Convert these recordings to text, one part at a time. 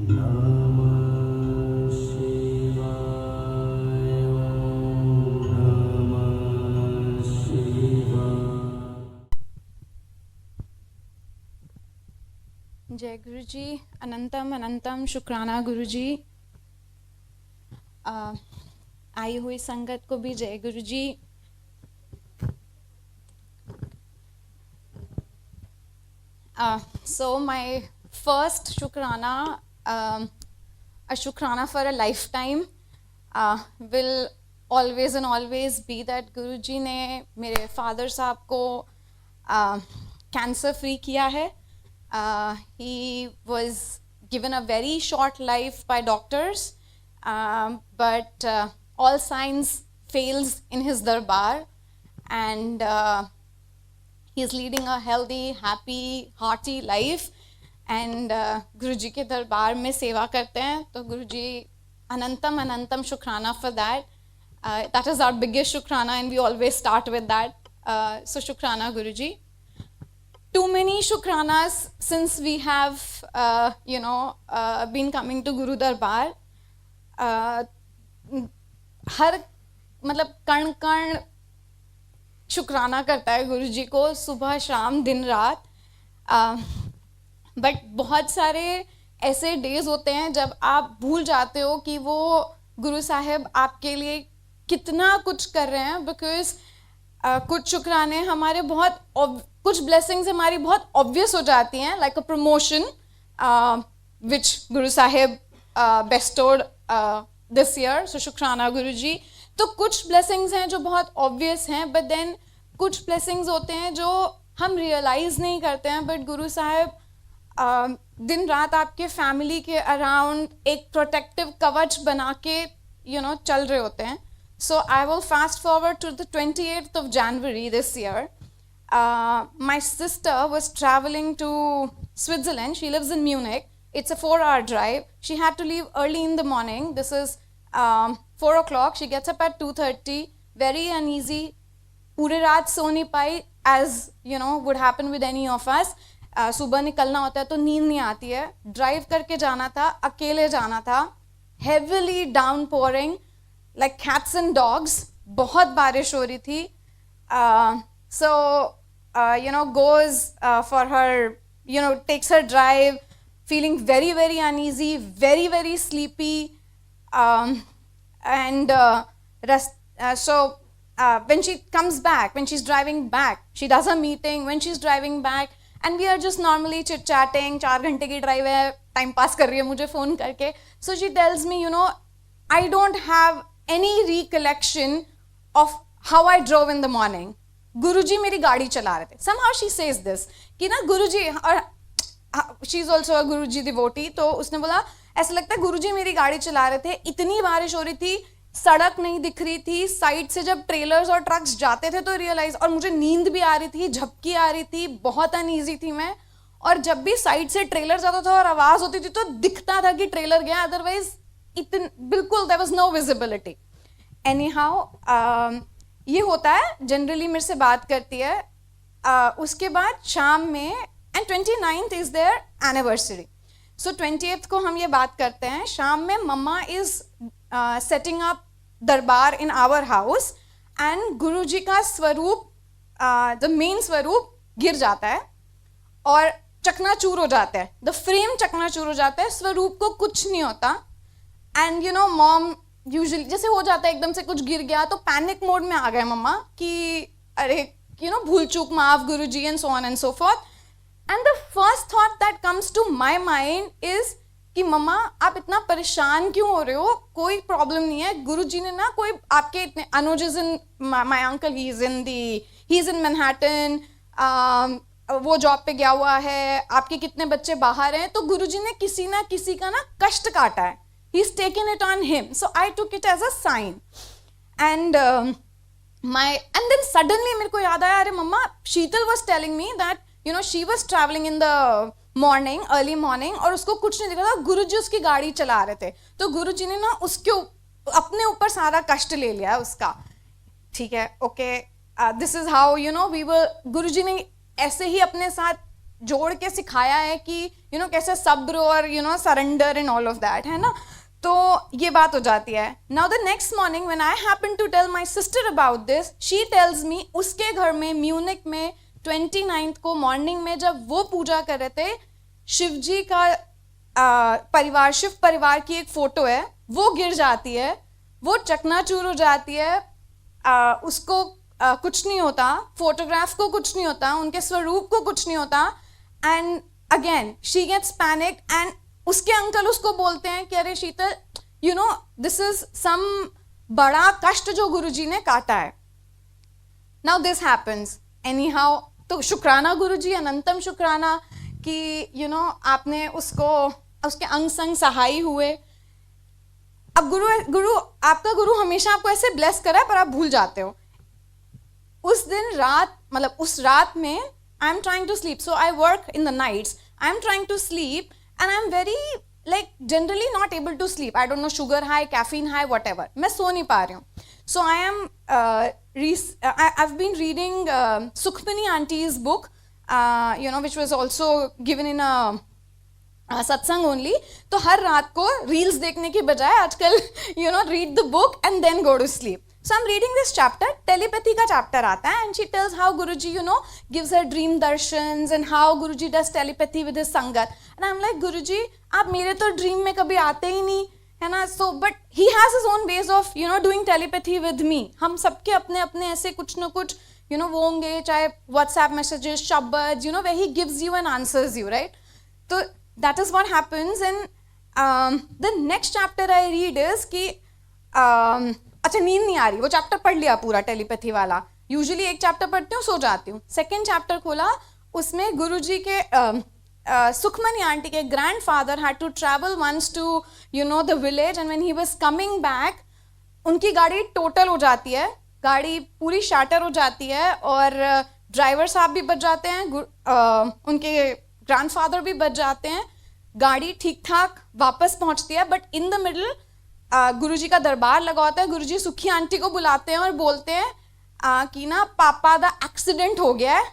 नमः शिवाय नमः शिवाय। जय गुरु जी। अनंतम अनंतम शुक्राना गुरु जी। आई हुई संगत को भी जय गुरु जी। So my first Shukrana, a Shukrana for a lifetime, will always and always be that Guruji ने मेरे father साहब को cancer free किया है. He was given a very short life by doctors, but all signs fails in his darbar, and he's leading a healthy, happy, hearty life. And गुरुजी के दरबार में सेवा करते हैं, तो गुरुजी अनंतम अनंतम शुक्राना for that. That is our biggest shukrana, and we always start with that. So shukrana Guruji. Too many shukranas since we have been coming to Guru Darbar. हर मतलब कण कण शुक्राना करता है गुरुजी को, सुबह शाम दिन रात. बट बहुत सारे ऐसे डेज होते हैं जब आप भूल जाते हो कि वो गुरु साहेब आपके लिए कितना कुछ कर रहे हैं. बिकॉज कुछ शुक्राने हमारे बहुत कुछ ब्लेसिंग्स हमारी बहुत ऑब्वियस हो जाती हैं, like a promotion which Guru Saheb bestowed this year. सो शुक्राना गुरु जी. तो कुछ ब्लेसिंग्स हैं जो बहुत ऑब्वियस हैं, बट देन कुछ ब्लेसिंग्स होते हैं जो हम रियलाइज़ नहीं करते हैं, बट गुरु साहब दिन रात आपके फैमिली के अराउंड एक प्रोटेक्टिव कवच बना के चल रहे होते हैं. So I will fast forward to the 28th of January this year. My sister was traveling to Switzerland. She lives in Munich. It's a 4-hour drive. She had to leave early in the morning. This is 4 o'clock. She gets up at 2:30. Very uneasy. पूरे रात सो नहीं पाई, as would happen with any of us. सुबह निकलना होता है तो नींद नहीं आती है. ड्राइव करके जाना था, अकेले जाना था. Heavily downpouring, like cats and dogs. बहुत बारिश हो रही थी. So goes for her, takes her drive, feeling very, very uneasy, very, very sleepy. So when she comes back, when she's driving back, she does a meeting. When she's driving back, and we are just normally chit-chatting, 4 घंटे की drive है, time pass कर रही है मुझे phone करके. So she tells me, I don't have any recollection of how I drove in the morning. गुरुजी मेरी गाड़ी चला रहे थे. Somehow she says this कि ना गुरुजी, और she is also a Guruji devotee, तो उसने बोला ऐसा लगता है गुरुजी मेरी गाड़ी चला रहे थे. इतनी बारिश हो रही थी, सड़क नहीं दिख रही थी. साइड से जब ट्रेलर्स और ट्रक्स जाते थे तो रियलाइज, और मुझे नींद भी आ रही थी, झपकी आ रही थी, बहुत अनईजी थी मैं. और जब भी साइड से ट्रेलर जाता था और आवाज होती थी तो दिखता था कि ट्रेलर गया, अदरवाइज बिल्कुल there was no visibility. Anyhow ये होता है, जनरली मेरे से बात करती है. उसके बाद शाम में, and 29th is their anniversary. So 28th को हम ये बात करते हैं. शाम में मम्मा इज setting up दरबार in our house, and Guruji का स्वरूप, the main स्वरूप गिर जाता है और चकनाचूर हो जाता है. The frame चकनाचूर हो जाता है, स्वरूप को कुछ नहीं होता. And mom usually जैसे हो जाता है एकदम से कुछ गिर गया तो पैनिक मोड में आ गए मम्मा कि अरे भूल चूक माफ गुरुजी, and so on and so forth. And the first thought that comes to my mind is कि मम्मा आप इतना परेशान क्यों हो रहे हो, कोई प्रॉब्लम नहीं है. गुरुजी ने ना कोई आपके इतने, Anuj is in, my uncle he is in Manhattan, वो जॉब पे गया हुआ है, आपके कितने बच्चे बाहर हैं, तो गुरुजी ने किसी ना किसी का ना कष्ट काटा है. He is taken it on him. So I took it as a sign. And then suddenly मेरे को याद आया, अरे mamma, Sheetal was telling me that she was travelling in the morning, early morning, और उसको कुछ नहीं दिखा था. गुरुजी उसकी गाड़ी चला रहे थे, तो गुरुजी ने ना उसके अपने ऊपर सारा कष्ट ले लिया उसका. ठीक है, okay, this is how we were. Guruji ने ऐसे ही अपने साथ जोड़ के सिखाया है कि कैसे सब्र और surrender and all of that, है ना. तो ये बात हो जाती है. Now the next morning when I happen to tell my sister about this, she tells me उसके घर में म्यूनिक में 29th को मॉर्निंग में जब वो पूजा कर रहे थे, शिवजी का परिवार, शिव परिवार की एक फोटो है, वो गिर जाती है, वो चकनाचूर हो जाती है. उसको कुछ नहीं होता, फोटोग्राफ को कुछ नहीं होता, उनके स्वरूप को कुछ नहीं होता. And again she gets panic and उसके अंकल उसको बोलते हैं कि अरे शीतल, दिस इज सम बड़ा कष्ट जो गुरुजी ने काटा है. Now this happens any how. तो शुक्राना गुरुजी, अनंतम शुक्राना कि आपने उसको, उसके अंग संग सहाय हुए. अब गुरु आपका गुरु हमेशा आपको ऐसे ब्लेस करा है, पर आप भूल जाते हो. उस दिन रात, मतलब उस रात में I am trying to sleep, so I work in the nights, I am trying to sleep and I'm very generally not able to sleep. I don't know, sugar high, caffeine high, whatever. मैं सो नहीं पा रही हूँ. So I am I've been reading Sukhmani auntie's book, which was also given in a satsang only. तो हर रात को reels देखने की बजाय आजकल read the book and then go to sleep. So I'm reading this chapter, telepathy का chapter आता है, and she tells how Guruji, gives her dream darshans and how Guruji does telepathy with his sangat. And I'm like, Guruji, आप मेरे तो dream में कभी आते ही नहीं, है ना. So, but he has his own ways of, doing telepathy with me. हम सबके अपने अपने ऐसे कुछ ना कुछ, वो होंगे, चाहे WhatsApp messages, शब्द, where he gives you and answers you, right? So that is what happens. And the next chapter I read is कि अच्छा नींद नहीं आ रही, वो चैप्टर पढ़ लिया पूरा टेलीपैथी वाला. यूजुअली एक चैप्टर पढ़ती हूँ, सो जाती हूँ. सेकेंड चैप्टर खोला, उसमें गुरुजी के सुखमनी आंटी के grandfather had to travel once to the village, and when he was coming back उनकी गाड़ी टोटल हो जाती है, गाड़ी पूरी शाटर हो जाती है, और ड्राइवर साहब भी बच जाते हैं, उनके ग्रैंडफादर भी बच जाते हैं. गाड़ी ठीक ठाक वापस पहुंचती है, बट इन द मिडल गुरुजी का दरबार लगा होता है. गुरुजी सुखी आंटी को बुलाते हैं और बोलते हैं कि ना पापा दा एक्सीडेंट हो गया है,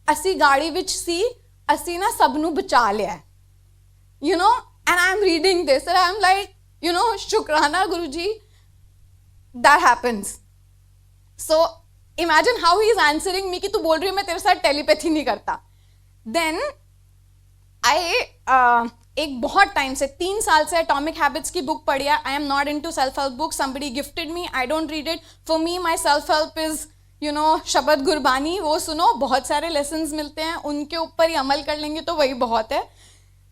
असी गाड़ी विच सी, असी ना सबनू बचा लिया है, and I am reading this and I am like, शुक्राना Guruji, that happens. So imagine how he is answering me कि तू बोल रही है मैं तेरे साथ टेलीपैथी नहीं करता. देन एक बहुत टाइम से 3 साल से एटॉमिक हैबिट्स की बुक पढ़ी है. I am not into self help book, somebody gifted me, I don't read it. For me my self help is शबद गुरबानी, वो सुनो, बहुत सारे लेसन्स मिलते हैं, उनके ऊपर ही अमल कर लेंगे तो वही बहुत है.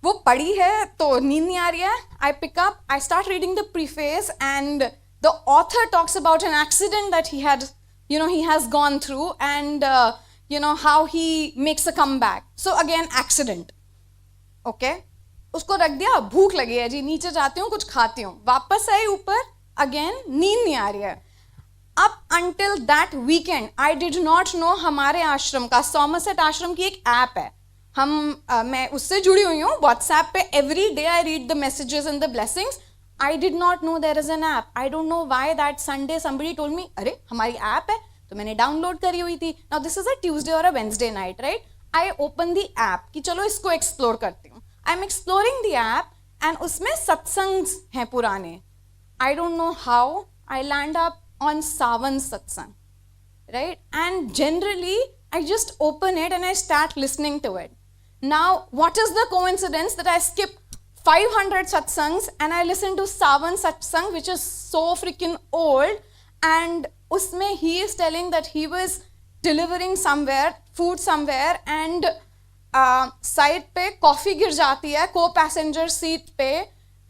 वो पढ़ी है तो नींद नहीं आ रही है. I pick up, I start reading the preface and the author talks about an accident that he had, he has gone through, and how he makes a comeback. So again accident, okay. उसको रख दिया, भूख लगी है जी, नीचे जाती हूँ कुछ खाती हूँ, वापस आई ऊपर, अगेन नींद नहीं आ रही है. अब until that weekend I did not no हमारे आश्रम का, सोमरसेट आश्रम की एक ऐप है, मैं उससे जुड़ी हुई हूँ व्हाट्सएप पे. Every day I read the messages and the blessings. I did not know there is an app. I don't know why that Sunday somebody told me, अरे हमारी ऐप है, तो मैंने डाउनलोड करी हुई थी. Now this is a Tuesday और a Wednesday night, right. I open the app कि चलो इसको एक्सप्लोर करती हूँ. I am exploring the app and उसमें सत्संग हैं पुराने. I don't know how I land up on Sawan satsang, right? And generally, I just open it and I start listening to it. Now, what is the coincidence that I skip 500 satsangs and I listen to Savan satsang, which is so freaking old, and usme he is telling that he was delivering somewhere, food somewhere, and side पे coffee गिर जाती है co-passenger seat पे,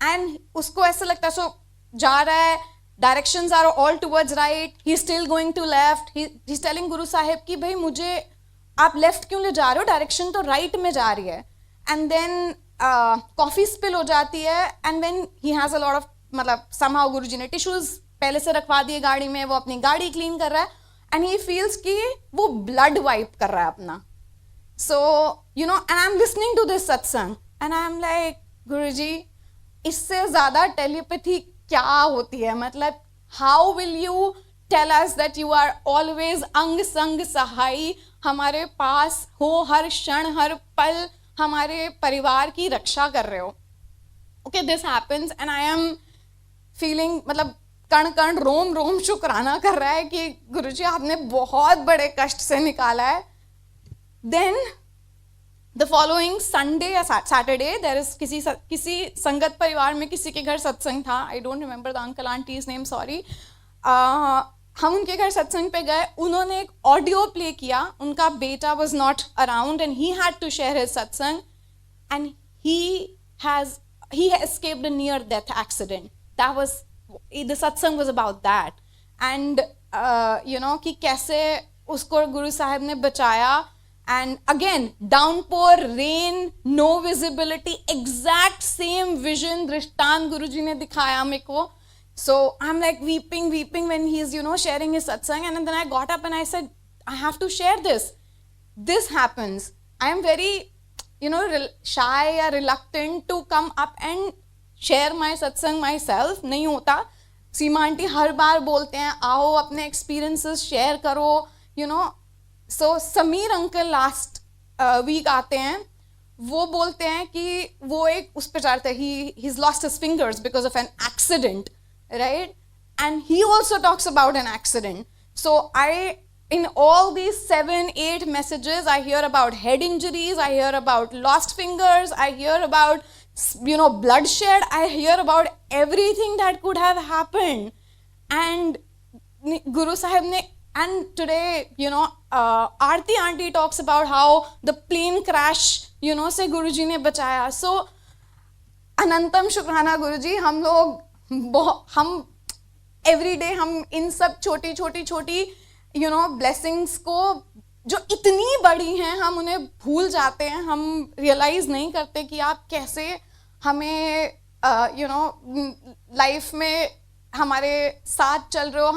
and उसको ऐसा लगता है, so जा रहा है, directions are all towards right, he's still going to left, he's telling Guru Sahib कि भाई मुझे आप लेफ्ट क्यों ले जा रहे हो, डायरेक्शन तो राइट में जा रही है. एंड देन कॉफी स्पिल हो जाती है, and then he has a lot of, मतलब समहाउ गुरुजी ने टिश्यूज पहले से रखवा दिए गाड़ी में, वो अपनी गाड़ी क्लीन कर रहा है, एंड ही फील्स कि वो ब्लड वाइप कर रहा है अपना. So you know, and I am listening to this satsang and I am like, Guruji इससे ज्यादा टेलीपैथी क्या होती है, मतलब how will you tell us that you are always अंग संग सहाई, हमारे पास हो हर क्षण हर पल, हमारे परिवार की रक्षा कर रहे हो. Okay, this happens and I am feeling, मतलब कण कण रोम रोम शुक्राना कर रहा है कि गुरुजी आपने बहुत बड़े कष्ट से निकाला है. Then the following Sunday या Saturday there is किसी संगत परिवार में किसी के घर सत्संग था. I don't remember the uncle auntie's name, sorry. हम उनके घर सत्संग पे गए. उन्होंने एक ऑडियो प्ले किया. उनका बेटा was not around and he had to share his satsang and he escaped a near death accident. That was, the satsang was about that. And you know कि कैसे उसको गुरु साहब ने बचाया. And again, downpour, rain, no visibility, exact same vision दृष्टांत गुरुजी ने दिखाया मेरे को. So I'm like weeping when he's, you know, sharing his satsang. And then I got up and I said, I have to share this. This happens. I am very, you know, shy or reluctant to come up and share my satsang myself. नहीं होता. सीमा aunty हर बार बोलते हैं आओ अपने experiences share करो, you know. So Sameer uncle last week आते हैं. वो बोलते हैं कि वो एक उस पे चढ़ते हैं. He's lost his fingers because of an accident, right? And he also talks about an accident. So in all these 7-8 messages, I hear about head injuries, I hear about lost fingers, I hear about, you know, bloodshed, I hear about everything that could have happened. And Guru Sahib ne, and today, you know, Aarti auntie talks about how the plane crash, you know, से गुरुजी ने बचाया. So अनंतम शुक्राना गुरुजी. हम every day हम इन सब छोटी you know, blessings को जो इतनी बड़ी हैं हम उन्हें भूल जाते हैं. हम realize नहीं करते कि आप कैसे हमें you know, life में हमारे साथ चल रहे हो,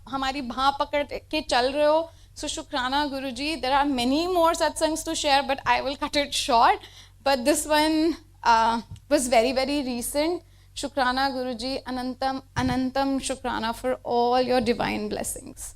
हमारी भां पकड़ के चल रहे हो. So शुक्राना गुरुजी. There are many more satsangs to share, but I will cut it short. But this one was very recent. शुक्राना गुरुजी. Anantam Shukrana for all your divine blessings.